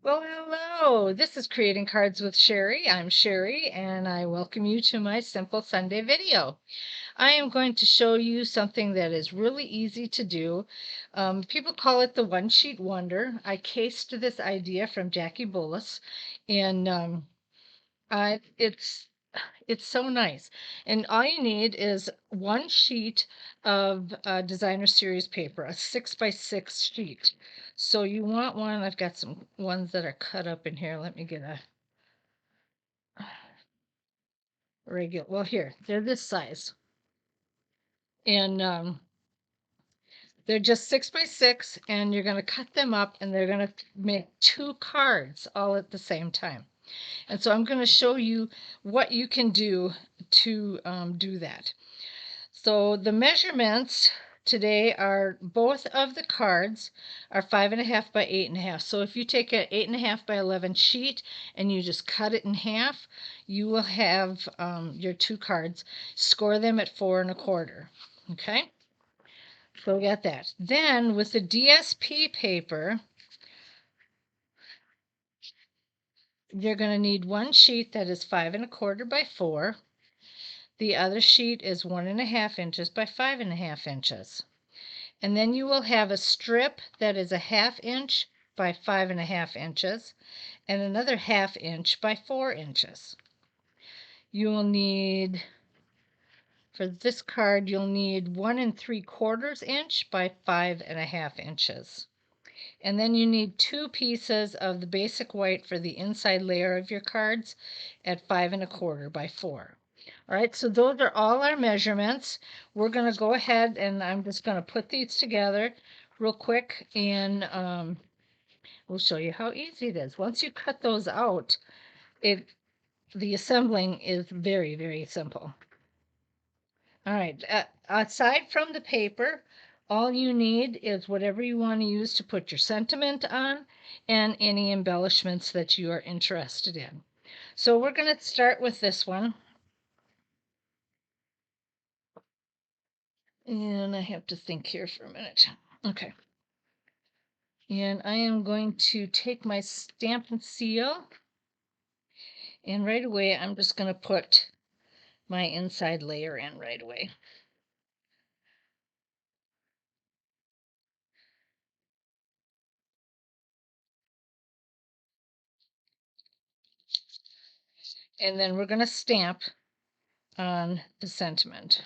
Well, hello. This is Creating Cards with Sherry. I'm Sherry, and I welcome you to my Simple Sunday video. I am going to show you something that is really easy to do. People call it the One Sheet Wonder. I cased this idea from Jackie Bolhuis, and it's so nice. And all you need is one sheet of designer series paper, a 6x6 sheet. So you want one. I've got some ones that are cut up in here. Let me get a regular. Well, here, they're this size. And they're just 6x6, and you're going to cut them up, and they're going to make two cards all at the same time. And so I'm going to show you what you can do to do that. So the measurements today are both of the cards are 5.5 by 8.5. So if you take an 8.5 by 11 sheet and you just cut it in half, you will have your two cards. Score them at 4.25. Okay, so we got that. Then with the DSP paper, you're going to need one sheet that is 5.25 by 4. The other sheet is 1.5 inches by 5.5 inches. And then you will have a strip that is a 1/2 inch by 5.5 inches and another 1/2 inch by 4 inches. You will need, for this card, you'll need 1 3/4 inch by 5.5 inches. And then you need 2 pieces of the basic white for the inside layer of your cards at 5.25 by 4. All right, so those are all our measurements. We're going to go ahead and I'm just going to put these together real quick, and we'll show you how easy it is. Once you cut those out, the assembling is very, very simple. All right, aside from the paper, all you need is whatever you want to use to put your sentiment on and any embellishments that you are interested in. So we're going to start with this one. And I have to think here for a minute. Okay. And I am going to take my stamp and seal, and right away I'm just going to put my inside layer in right away. And then we're going to stamp on the sentiment,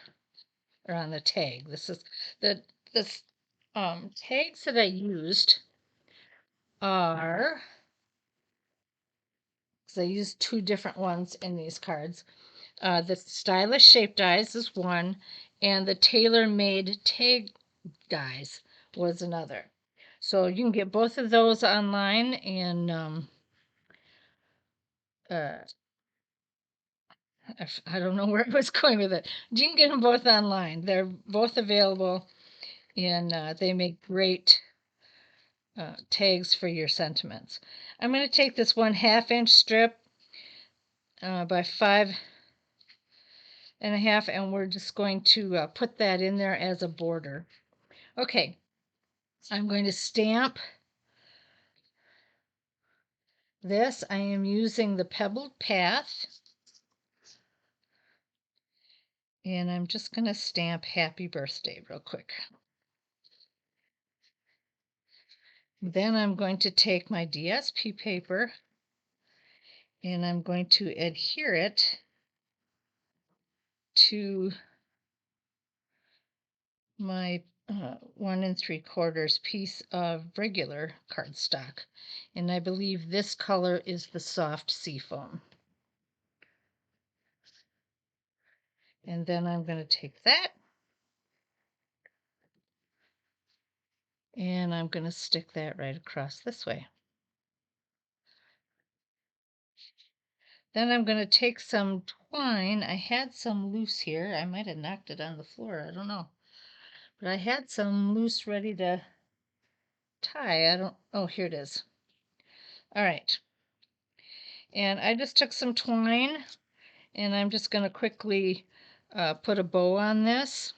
or on the tag. This is the tags that I used are, because I used 2 different ones in these cards. The stylish shape dies is one, and the tailor-made tag dies was another. So you can get both of those online, and I don't know where I was going with it. You can get them both online. They're both available, and they make great tags for your sentiments. I'm going to take this 1/2 inch strip by 5.5, and we're just going to put that in there as a border. Okay, I'm going to stamp this. I am using the Pebbled Path, and I'm just going to stamp Happy Birthday real quick. Then I'm going to take my DSP paper, and I'm going to adhere it to my 1 3/4 piece of regular cardstock, and I believe this color is the soft seafoam. And then I'm going to take that, and I'm going to stick that right across this way. Then I'm going to take some twine. I had some loose here. I might have knocked it on the floor. I don't know. But I had some loose ready to tie. Oh, here it is. All right. And I just took some twine, and I'm just going to quickly put a bow on this.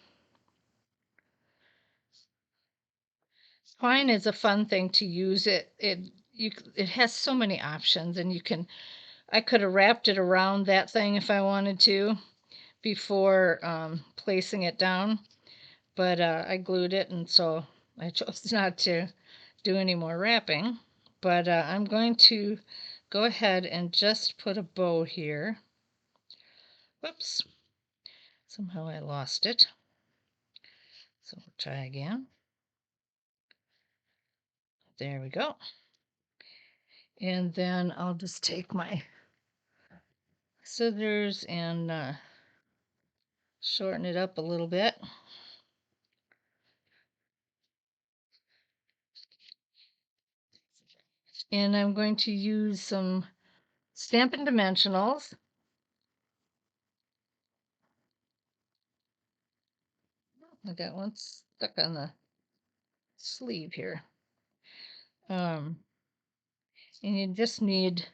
Twine is a fun thing to use. it has so many options, and I could have wrapped it around that thing if I wanted to before placing it down, but I glued it, and so I chose not to do any more wrapping. But I'm going to go ahead and just put a bow here. Whoops, somehow I lost it. So we'll try again. There we go. And then I'll just take my scissors and shorten it up a little bit. And I'm going to use some Stampin' Dimensionals. I got one stuck on the sleeve here. And you just need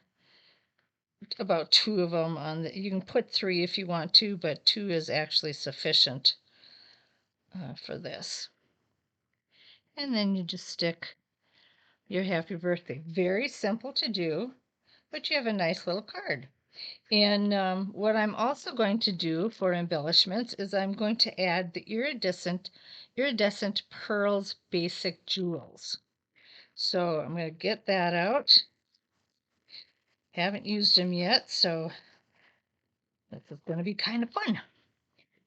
about 2 of them on the, you can put 3 if you want to, but 2 is actually sufficient for this. And then you just stick your happy birthday. Very simple to do, but you have a nice little card. And what I'm also going to do for embellishments is I'm going to add the iridescent pearls basic jewels. So I'm going to get that out. Haven't used them yet, so this is going to be kind of fun.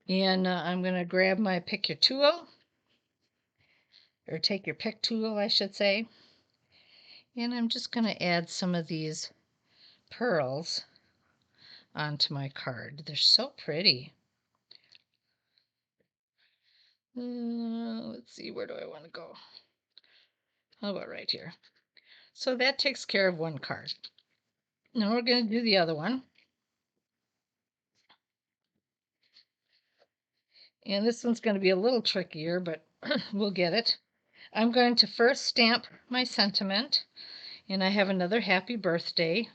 And I'm going to grab my pick your tool, or take your pick tool, I should say. And I'm just going to add some of these pearls onto my card. They're so pretty. Let's see, where do I want to go? How about right here? So that takes care of one card. Now we're going to do the other one. And this one's going to be a little trickier, but we'll get it. I'm going to first stamp my sentiment, and I have another happy birthday.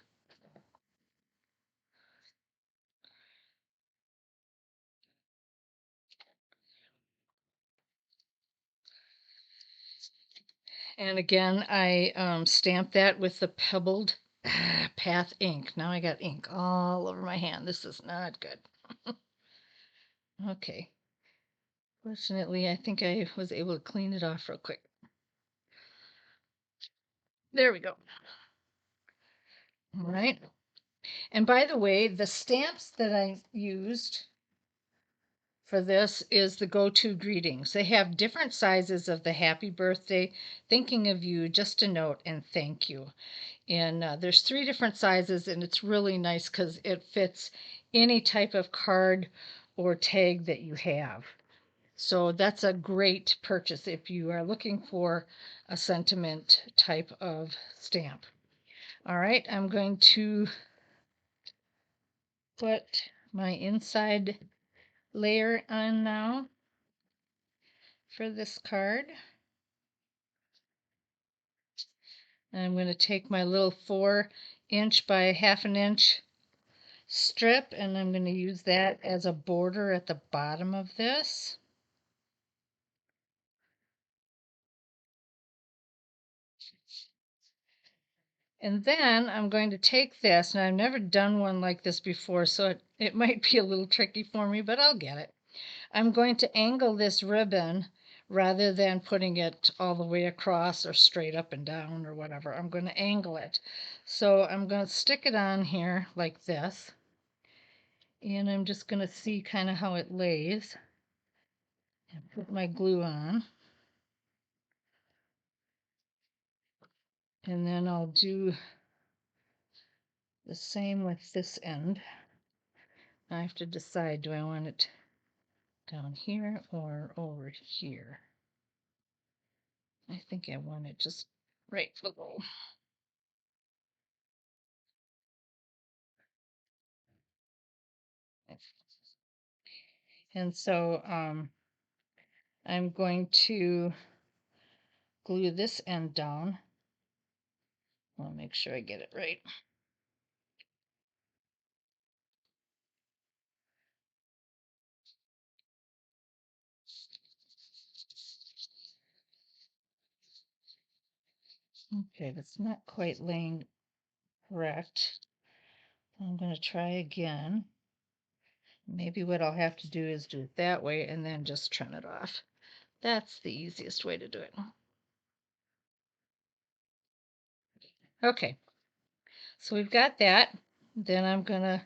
And again, I stamped that with the pebbled Path ink. Now I got ink all over my hand. This is not good. Okay. Fortunately, I think I was able to clean it off real quick. There we go. All right. And by the way, the stamps that I used for this is the go-to greetings. They have different sizes of the happy birthday, thinking of you, just a note, and thank you. And there's 3 different sizes, and it's really nice because it fits any type of card or tag that you have. So that's a great purchase if you are looking for a sentiment type of stamp. All right, I'm going to put my inside layer on now for this card. I'm going to take my little 4" by 1/2 inch strip, and I'm going to use that as a border at the bottom of this. And then I'm going to take this, and I've never done one like this before, so it might be a little tricky for me, but I'll get it. I'm going to angle this ribbon rather than putting it all the way across or straight up and down or whatever. I'm going to angle it. So I'm going to stick it on here like this, and I'm just going to see kind of how it lays and put my glue on. And then I'll do the same with this end. I have to decide, do I want it down here or over here? I think I want it just right below. And so I'm going to glue this end down. I'll make sure I get it right. Okay, that's not quite laying correct. I'm going to try again. Maybe what I'll have to do is do it that way and then just trim it off. That's the easiest way to do it. Okay, so we've got that. Then I'm going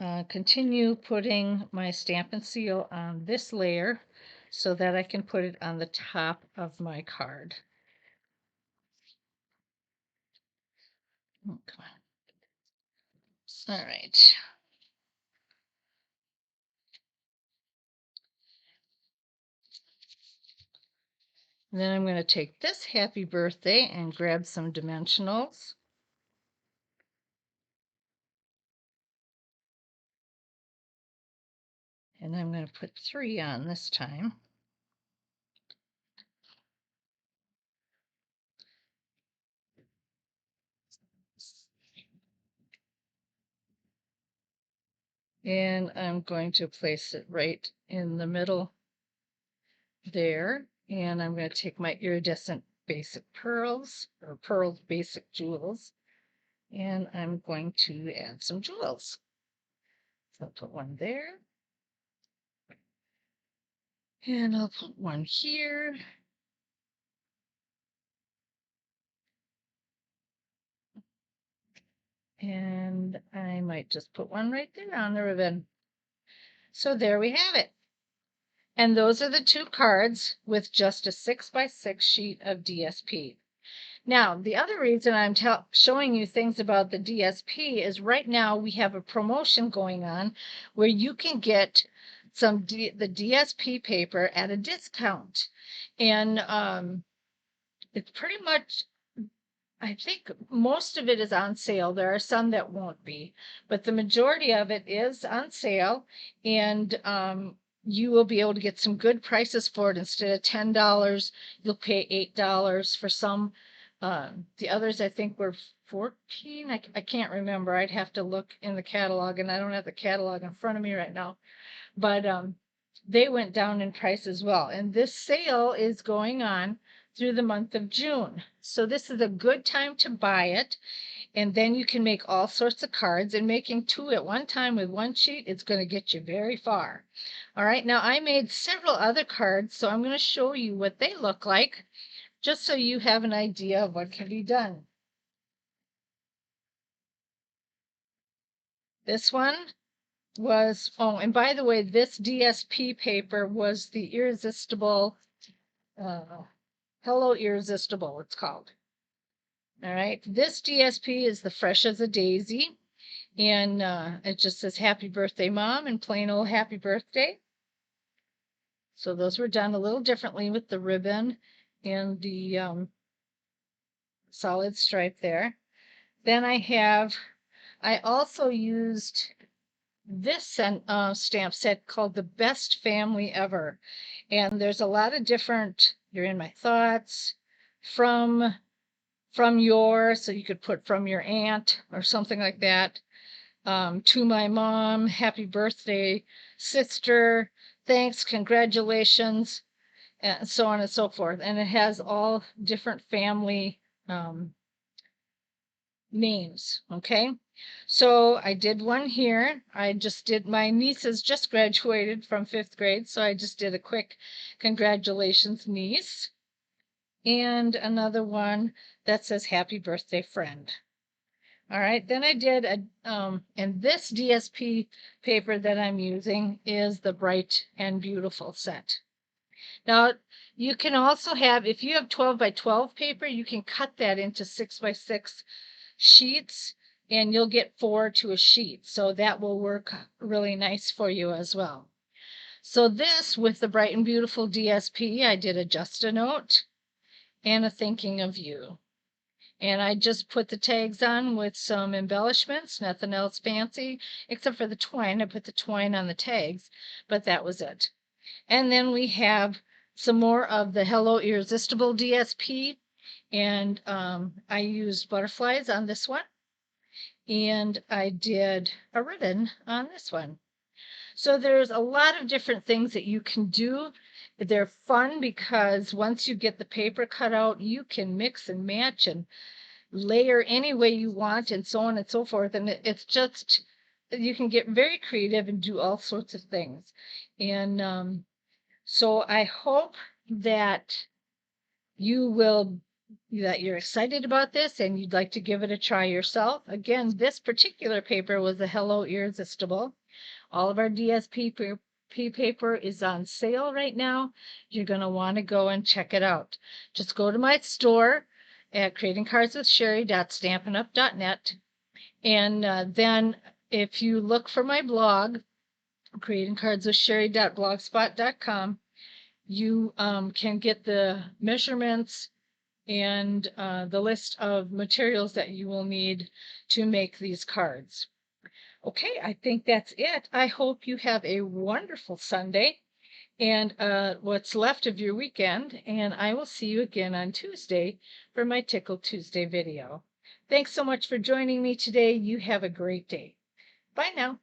to continue putting my Stampin' Seal on this layer so that I can put it on the top of my card. Oh, come on. All right. And then I'm going to take this happy birthday and grab some dimensionals. And I'm going to put 3 on this time. And I'm going to place it right in the middle there. And I'm going to take my iridescent basic pearls, or pearl basic jewels, and I'm going to add some jewels. So I'll put one there. And I'll put one here. And I might just put one right there on the ribbon. So there we have it. And those are the 2 cards with just a 6x6 sheet of DSP. Now, the other reason I'm showing you things about the DSP is right now we have a promotion going on where you can get the DSP paper at a discount. And it's pretty much, I think most of it is on sale. There are some that won't be, but the majority of it is on sale, and you will be able to get some good prices for it. Instead of $10, you'll pay $8 for some. The others I think were 14. I can't remember. I'd have to look in the catalog, and I don't have the catalog in front of me right now. But they went down in price as well. And this sale is going on through the month of June. So this is a good time to buy it. And then you can make all sorts of cards, and making 2 at one time with one sheet is going to get you very far. All right, now I made several other cards, so I'm going to show you what they look like, just so you have an idea of what can be done. This one was, oh, and by the way, this DSP paper was the Irresistible, Hello Irresistible, it's called. All right, this DSP is the Fresh as a Daisy, and it just says Happy Birthday, Mom, and plain old Happy Birthday. So those were done a little differently with the ribbon and the solid stripe there. Then I also used this stamp set called The Best Family Ever. And there's a lot of different, You're in My Thoughts, from your, so you could put from your aunt or something like that. To my mom, happy birthday, sister, thanks, congratulations, and so on and so forth. And it has all different family names. Okay, so I did one here. My nieces just graduated from 5th grade, so I just did a quick congratulations, niece. And another one that says happy birthday, friend. All right, then I did and this DSP paper that I'm using is the Bright and Beautiful set. Now, you can also have, if you have 12 by 12 paper, you can cut that into 6 by 6 sheets, and you'll get 4 to a sheet. So that will work really nice for you as well. So this, with the Bright and Beautiful DSP, I did a just a note and a thinking of you. And I just put the tags on with some embellishments, nothing else fancy, except for the twine. I put the twine on the tags, but that was it. And then we have some more of the Hello Irresistible DSP, and I used butterflies on this one, and I did a ribbon on this one. So there's a lot of different things that you can do, They're fun because once you get the paper cut out, you can mix and match and layer any way you want and so on and so forth. And it's just, you can get very creative and do all sorts of things. And so I hope that you're excited about this and you'd like to give it a try yourself. Again, this particular paper was a Hello Irresistible. All of our DSP paper is on sale right now. You're going to want to go and check it out. Just go to my store at creatingcardswithsherry.stampinup.net. And then if you look for my blog, creatingcardswithsherry.blogspot.com, you can get the measurements and the list of materials that you will need to make these cards. Okay, I think that's it. I hope you have a wonderful Sunday and what's left of your weekend, and I will see you again on Tuesday for my Tickle Tuesday video. Thanks so much for joining me today. You have a great day. Bye now.